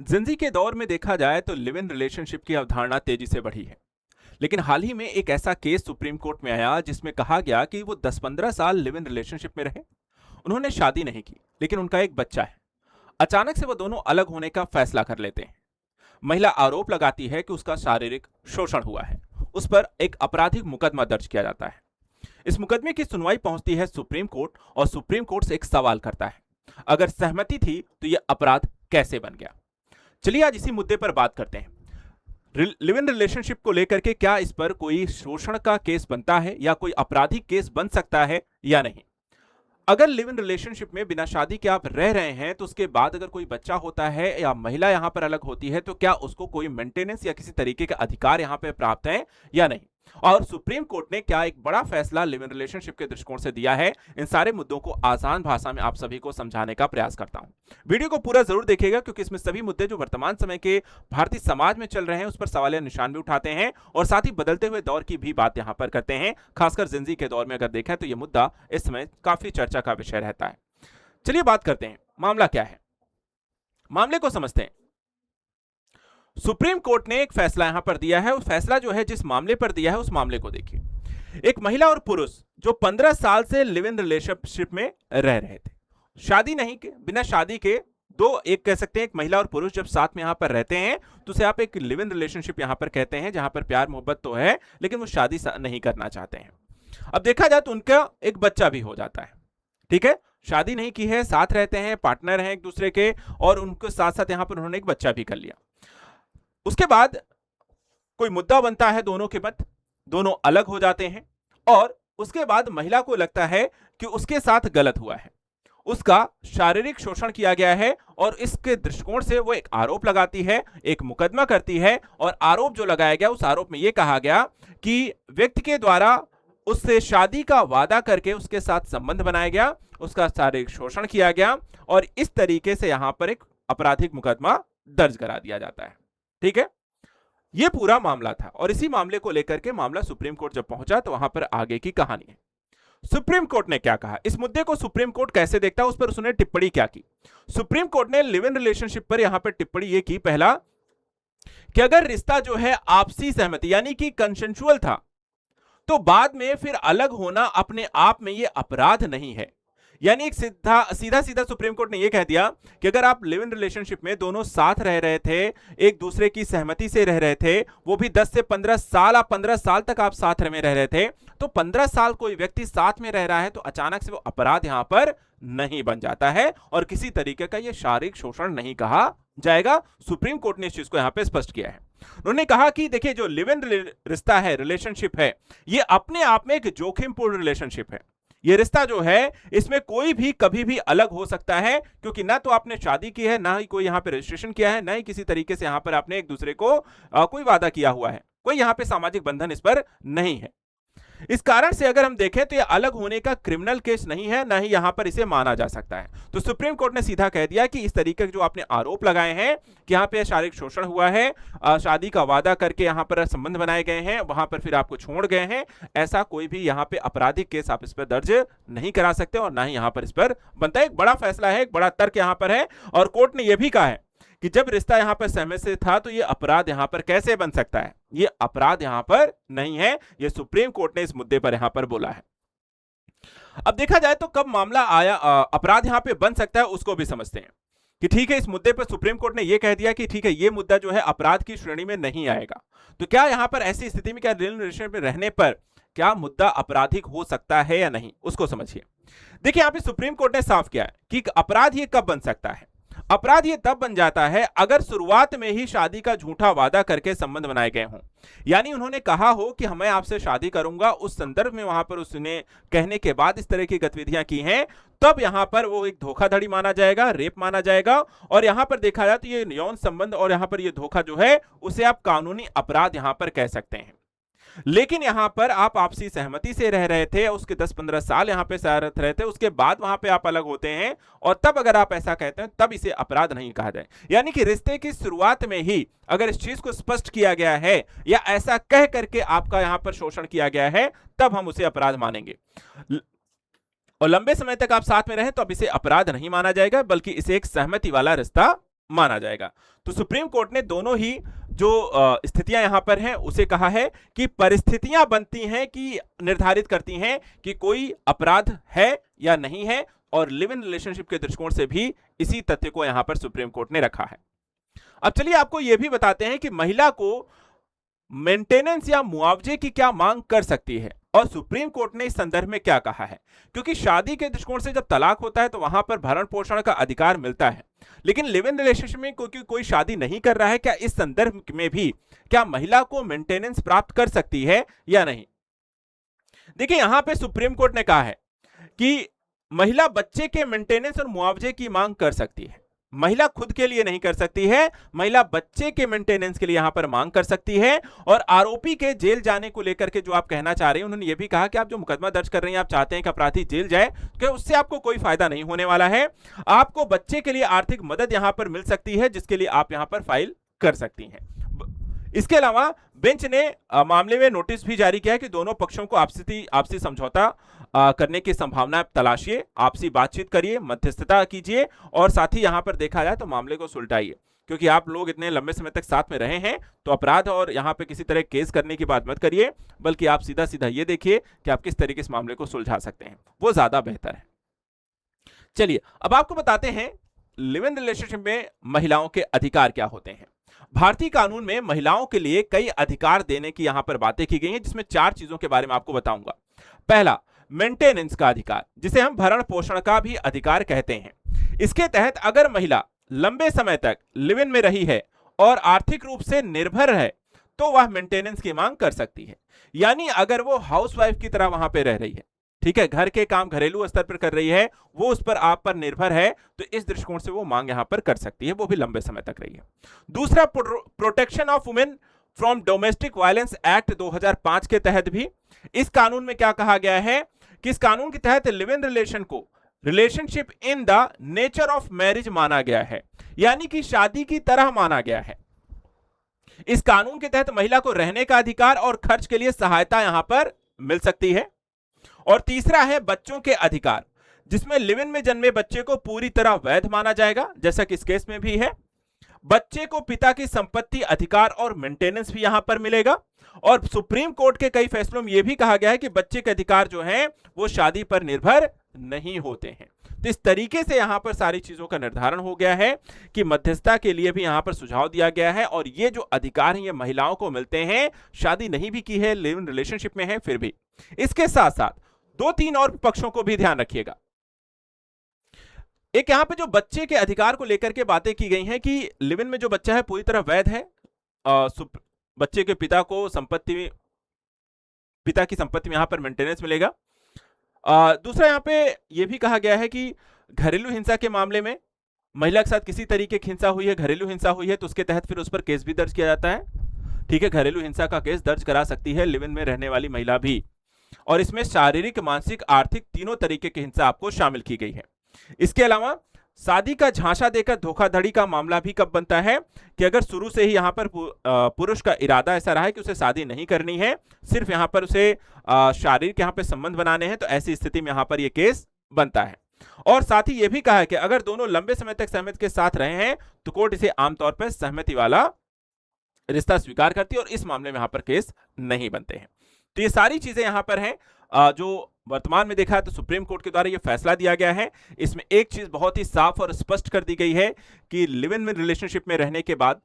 जिंदगी के दौर में देखा जाए तो लिव इन रिलेशनशिप की अवधारणा तेजी से बढ़ी है। लेकिन हाल ही में एक ऐसा केस सुप्रीम कोर्ट में आया जिसमें कहा गया कि वो 10-15 साल लिव इन रिलेशनशिप में रहे। उन्होंने शादी नहीं की, लेकिन उनका एक बच्चा है। अचानक से वो दोनों अलग होने का फैसला कर लेते हैं। महिला आरोप लगाती है कि उसका शारीरिक शोषण हुआ है। उस पर एक आपराधिक मुकदमा दर्ज किया जाता है। इस मुकदमे की सुनवाई पहुंचती है सुप्रीम कोर्ट और सुप्रीम कोर्ट से एक सवाल करता है, अगर सहमति थी तो यह अपराध कैसे बन गया। चलिए आज इसी मुद्दे पर बात करते हैं। लिव इन रिलेशनशिप को लेकर के क्या इस पर कोई शोषण का केस बनता है या कोई आपराधिक केस बन सकता है या नहीं। अगर लिव इन रिलेशनशिप में बिना शादी के आप रह रहे हैं तो उसके बाद अगर कोई बच्चा होता है या महिला यहां पर अलग होती है तो क्या उसको कोई मेंटेनेंस या किसी तरीके का अधिकार यहां पर प्राप्त है या नहीं। और सुप्रीम कोर्ट ने क्या एक बड़ा फैसला लिव इन रिलेशनशिप के दृष्टिकोण से दिया है, इन सारे मुद्दों को आसान भाषा में आप सभी को समझाने का प्रयास करता हूं। वीडियो को पूरा जरूर देखिएगा क्योंकि इसमें सभी मुद्दे जो वर्तमान समय के भारतीय समाज में चल रहे हैं उस पर सवालिया निशान भी उठाते हैं और साथ ही बदलते हुए दौर की भी बात यहां पर करते हैं। खासकर जिंदगी के दौर में अगर देखें तो यह मुद्दा इस समय काफी चर्चा का विषय रहता है। चलिए बात करते हैं, मामला क्या है, मामले को समझते हैं। सुप्रीम कोर्ट ने एक फैसला यहां पर दिया है। उस फैसला जो है जिस मामले पर दिया है उस मामले को देखिए। एक महिला और पुरुष जो 15 साल से लिव इन रिलेशनशिप में रह रहे थे, शादी नहीं के, बिना शादी के दो, एक कह सकते हैं एक महिला और पुरुष जब साथ में यहां पर रहते हैं तो उसे आप एक लिव इन रिलेशनशिप यहां पर कहते हैं, जहां पर प्यार मोहब्बत तो है लेकिन वो शादी नहीं करना चाहते हैं। अब देखा जाए तो उनका एक बच्चा भी हो जाता है। ठीक है, शादी नहीं की है, साथ रहते हैं, पार्टनर हैं एक दूसरे के और उनके साथ साथ यहां पर उन्होंने एक बच्चा भी कर लिया। उसके बाद कोई मुद्दा बनता है दोनों के मध्य, दोनों अलग हो जाते हैं और उसके बाद महिला को लगता है कि उसके साथ गलत हुआ है, उसका शारीरिक शोषण किया गया है और इसके दृष्टिकोण से वो एक आरोप लगाती है, एक मुकदमा करती है और आरोप जो लगाया गया उस आरोप में यह कहा गया कि व्यक्ति के द्वारा उससे शादी का वादा करके उसके साथ संबंध बनाया गया, उसका शारीरिक शोषण किया गया और इस तरीके से यहां पर एक आपराधिक मुकदमा दर्ज करा दिया जाता है। ठीक है, यह पूरा मामला था और इसी मामले को लेकर के मामला सुप्रीम कोर्ट जब पहुंचा तो वहां पर आगे की कहानी है। सुप्रीम कोर्ट ने क्या कहा, इस मुद्दे को सुप्रीम कोर्ट कैसे देखता है, उस पर उसने टिप्पणी क्या की। सुप्रीम कोर्ट ने लिव इन रिलेशनशिप पर यहां पर टिप्पणी यह की, पहला कि अगर रिश्ता जो है आपसी सहमति यानी कि कंसेंसुअल था तो बाद में फिर अलग होना अपने आप में यह अपराध नहीं है। यानी एक सीधा सीधा सुप्रीम कोर्ट ने यह कह दिया कि अगर आप लिव इन रिलेशनशिप में दोनों साथ रह रहे थे, एक दूसरे की सहमति से रह रहे थे, वो भी 10 से 15 साल, आप 15 साल तक आप साथ में रह रहे थे, तो 15 साल कोई व्यक्ति साथ में रह रहा है तो अचानक से वो अपराध यहां पर नहीं बन जाता है और किसी तरीके का यह शारीरिक शोषण नहीं कहा जाएगा। सुप्रीम कोर्ट ने इस चीज को यहां पर स्पष्ट किया है। उन्होंने कहा कि देखिए जो लिव इन रिश्ता है, रिलेशनशिप है, यह अपने आप में एक जोखिमपूर्ण रिलेशनशिप है। ये रिश्ता जो है इसमें कोई भी कभी भी अलग हो सकता है क्योंकि ना तो आपने शादी की है, ना ही कोई यहां पे रजिस्ट्रेशन किया है, ना ही किसी तरीके से यहां पर आपने एक दूसरे को कोई वादा किया हुआ है, कोई यहां पे सामाजिक बंधन इस पर नहीं है। इस कारण से अगर हम देखें तो यह अलग होने का क्रिमिनल केस नहीं है, ना ही यहां पर इसे माना जा सकता है। तो सुप्रीम कोर्ट ने सीधा कह दिया कि इस तरीके के जो आपने आरोप लगाए हैं कि यहां पे शारीरिक शोषण हुआ है, शादी का वादा करके यहां पर संबंध बनाए गए हैं, वहां पर फिर आपको छोड़ गए हैं, ऐसा कोई भी यहां पे आपराधिक केस आप इस पर दर्ज नहीं करा सकते और ना ही यहां पर इस पर बनता है। एक बड़ा फैसला है, एक बड़ा तर्क यहां पर है और कोर्ट ने यह भी कहा है कि जब रिश्ता यहां पर सहमति से था तो यह अपराध यहां पर कैसे बन सकता है, यह अपराध यहां पर नहीं है। यह सुप्रीम कोर्ट ने इस मुद्दे पर यहां पर बोला है। अब देखा जाए तो कब मामला आया अपराध यहां पे बन सकता है उसको भी समझते हैं कि ठीक है, इस मुद्दे पर सुप्रीम कोर्ट ने यह कह दिया कि ठीक है, यह मुद्दा जो है अपराध की श्रेणी में नहीं आएगा। तो क्या यहां पर ऐसी स्थिति में क्या रिलेशनशिप में रहने पर क्या मुद्दा आपराधिक हो सकता है या नहीं, उसको समझिए। देखिए यहां पे सुप्रीम कोर्ट ने साफ किया है कि अपराध ये कब बन सकता है। अपराध ये तब बन जाता है अगर शुरुआत में ही शादी का झूठा वादा करके संबंध बनाए गए हों। यानी उन्होंने कहा हो कि मैं आपसे शादी करूंगा, उस संदर्भ में वहां पर उसने कहने के बाद इस तरह की गतिविधियां की हैं, तब यहां पर वो एक धोखाधड़ी माना जाएगा, रेप माना जाएगा और यहां पर देखा जाए तो ये यौन संबंध और यहां पर ये धोखा जो है उसे आप कानूनी अपराध यहां पर कह सकते हैं। लेकिन यहां पर आप आपसी सहमति से रह रहे थे, उसके 10-15 साल यहां पे साथ रहे थे, उसके बाद वहां पे आप अलग होते हैं और तब अगर आप ऐसा कहते हैं तब इसे अपराध नहीं कहा जाए। यानी कि रिश्ते की शुरुआत में ही अगर इस चीज को स्पष्ट किया गया है या ऐसा कह करके आपका यहां पर शोषण किया गया है तब हम उसे अपराध मानेंगे और लंबे समय तक आप साथ में रहें तो अब इसे अपराध नहीं माना जाएगा बल्कि इसे एक सहमति वाला रिश्ता माना जाएगा। तो सुप्रीम कोर्ट ने दोनों ही जो स्थितियां यहां पर हैं उसे कहा है कि परिस्थितियां बनती हैं कि निर्धारित करती हैं कि कोई अपराध है या नहीं है, और लिव इन रिलेशनशिप के दृष्टिकोण से भी इसी तथ्य को यहां पर सुप्रीम कोर्ट ने रखा है। अब चलिए आपको यह भी बताते हैं कि महिला को मेंटेनेंस या मुआवजे की क्या मांग कर सकती है और सुप्रीम कोर्ट ने इस संदर्भ में क्या कहा है। क्योंकि शादी के दृष्टिकोण से जब तलाक होता है तो वहां पर भरण पोषण का अधिकार मिलता है, लेकिन लिव इन रिलेशनशिप में कोई शादी नहीं कर रहा है, क्या इस संदर्भ में भी क्या महिला को मेंटेनेंस प्राप्त कर सकती है या नहीं। देखिए यहां पे सुप्रीम कोर्ट ने कहा है कि महिला बच्चे के मेंटेनेंस और मुआवजे की मांग कर सकती है। महिला खुद के लिए नहीं कर सकती है, महिला बच्चे के मेंटेनेंस के लिए यहां पर मांग कर सकती है। और आरोपी के जेल जाने को लेकर के जो आप कहना चाह रहे हैं, उन्होंने यह भी कहा कि आप जो मुकदमा दर्ज कर रहे हैं, आप चाहते हैं कि अपराधी जेल जाए, तो उससे आपको कोई फायदा नहीं होने वाला है। आपको बच्चे के लिए आर्थिक मदद यहां पर मिल सकती है, जिसके लिए आप यहां पर फाइल कर सकती हैं। इसके अलावा बेंच ने मामले में नोटिस भी जारी किया है कि दोनों पक्षों को आपसी समझौता करने की संभावना तलाशिए, आपसी बातचीत करिए, मध्यस्थता कीजिए, और साथ ही यहां पर देखा जाए तो मामले को सुलझाइए। क्योंकि आप लोग इतने लंबे समय तक साथ में रहे हैं, तो अपराध और यहां पे किसी तरह केस करने की बात मत करिए, बल्कि आप सीधा सीधा ये देखिए कि आप किस तरीके से मामले को सुलझा सकते हैं, वो ज्यादा बेहतर है। चलिए अब आपको बताते हैं लिव इन रिलेशनशिप में महिलाओं के अधिकार क्या होते हैं। भारतीय कानून में महिलाओं के लिए कई अधिकार देने की यहां पर बातें की गई हैं, जिसमें 4 चीजों के बारे में आपको बताऊंगा। पहला, मेंटेनेंस का अधिकार, जिसे हम भरण पोषण का भी अधिकार कहते हैं। इसके तहत अगर महिला लंबे समय तक लिव इन में रही है और आर्थिक रूप से निर्भर है, तो वह मेंटेनेंस की मांग कर सकती है। यानी अगर वो हाउसवाइफ की तरह वहां पर रह रही है, ठीक है, घर के काम घरेलू स्तर पर कर रही है, वो उस पर आप पर निर्भर है, तो इस दृष्टिकोण से वो मांग यहां पर कर सकती है, वो भी लंबे समय तक रही है। दूसरा, protection of women from domestic violence act 2005 के तहत भी इस कानून में क्या कहा गया है कि इस कानून के तहत लिव इन रिलेशन को relationship in the nature of marriage माना गया है, यानी कि शादी की तरह माना गया है। इस कानून के तहत महिला को रहने का अधिकार और खर्च के लिए सहायता यहां पर मिल सकती है। और तीसरा है बच्चों के अधिकार, जिसमें लिव इन में जन्मे बच्चे को पूरी तरह वैध माना जाएगा, जैसा कि इस केस में भी है। बच्चे को पिता की संपत्ति, अधिकार और मेंटेनेंस भी यहां पर मिलेगा। और सुप्रीम कोर्ट के कई फैसलों में यह भी कहा गया है कि बच्चे के अधिकार जो हैं वो शादी पर निर्भर नहीं होते हैं। तो इस तरीके से यहां पर सारी चीजों का निर्धारण हो गया है कि मध्यस्थता के लिए भी यहां पर सुझाव दिया गया है, और ये जो अधिकार हैं ये महिलाओं को मिलते हैं, शादी नहीं भी की है, लिव इन रिलेशनशिप में है फिर भी। इसके साथ साथ 2-3 और पक्षों को भी ध्यान रखिएगा। एक यहां पे जो बच्चे के अधिकार को लेकर के बातें की गई हैं कि लिव इन में जो बच्चा है पूरी तरह वैध है, बच्चे के पिता को पिता की संपत्ति में यहां पर मेंटेनेंस मिलेगा। दूसरा यहां पे यह भी कहा गया है कि घरेलू हिंसा के मामले में महिला के साथ किसी तरीके की हिंसा हुई है, घरेलू हिंसा हुई है, तो उसके तहत फिर उस पर केस भी दर्ज किया जाता है। ठीक है, घरेलू हिंसा का केस दर्ज करा सकती है लिव इन में रहने वाली महिला भी, और इसमें शारीरिक, मानसिक, आर्थिक तीनों तरीके की हिंसा आपको शामिल की गई है। इसके अलावा शादी का झांसा देकर धोखाधड़ी का मामला भी कब बनता है कि अगर शुरू से ही यहां पर पुरुष का इरादा ऐसा रहा है कि उसे शादी नहीं करनी है, सिर्फ यहां पर उसे शारीरिक यहां पर संबंध बनाने हैं, तो ऐसी स्थिति में यहां पर यह केस बनता है। और साथ ही यह भी कहा है कि अगर दोनों लंबे समय तक सहमति के साथ रहे हैं तो कोर्ट इसे आमतौर पर सहमति वाला रिश्ता स्वीकार करती है, और इस मामले में यहां पर केस नहीं बनते हैं। तो ये सारी चीजें यहां पर हैं जो वर्तमान में देखा है तो सुप्रीम कोर्ट के द्वारा ये फैसला दिया गया है। इसमें एक चीज बहुत ही साफ और स्पष्ट कर दी गई है कि लिव इन रिलेशनशिप में रहने के बाद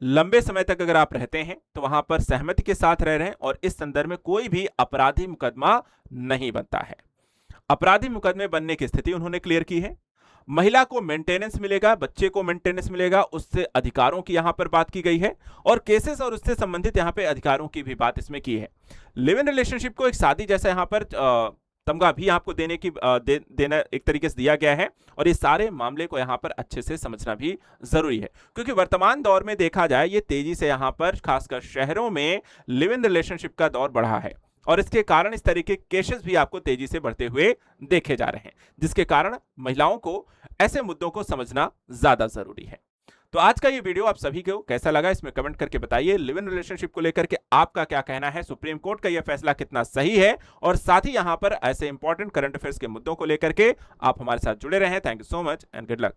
लंबे समय तक अगर आप रहते हैं तो वहां पर सहमति के साथ रह रहे हैं, और इस संदर्भ में कोई भी आपराधिक मुकदमा नहीं बनता है। आपराधिक मुकदमे बनने की स्थिति उन्होंने क्लियर की है। महिला को मेंटेनेंस मिलेगा, बच्चे को मेंटेनेंस मिलेगा, उससे अधिकारों की यहां पर बात की गई है, और केसेस और उससे संबंधित यहां पे अधिकारों की भी बात इसमें की है। लिव इन रिलेशनशिप को एक शादी जैसा यहां पर तमगा भी आपको देना एक तरीके से दिया गया है, और ये सारे मामले को यहां पर अच्छे से समझना भी जरूरी है, क्योंकि वर्तमान दौर में देखा जाए ये तेजी से यहां पर खासकर शहरों में लिव इन रिलेशनशिप का दौर बढ़ा है, और इसके कारण इस तरीके के केसेस भी आपको तेजी से बढ़ते हुए देखे जा रहे हैं, जिसके कारण महिलाओं को ऐसे मुद्दों को समझना ज्यादा जरूरी है। तो आज का ये वीडियो आप सभी को कैसा लगा इसमें कमेंट करके बताइए। लिव इन रिलेशनशिप को लेकर के आपका क्या कहना है, सुप्रीम कोर्ट का यह फैसला कितना सही है, और साथ ही यहां पर ऐसे इंपॉर्टेंट करंट अफेयर्स के मुद्दों को लेकर के आप हमारे साथ जुड़े रहे। Thank you so much and good luck.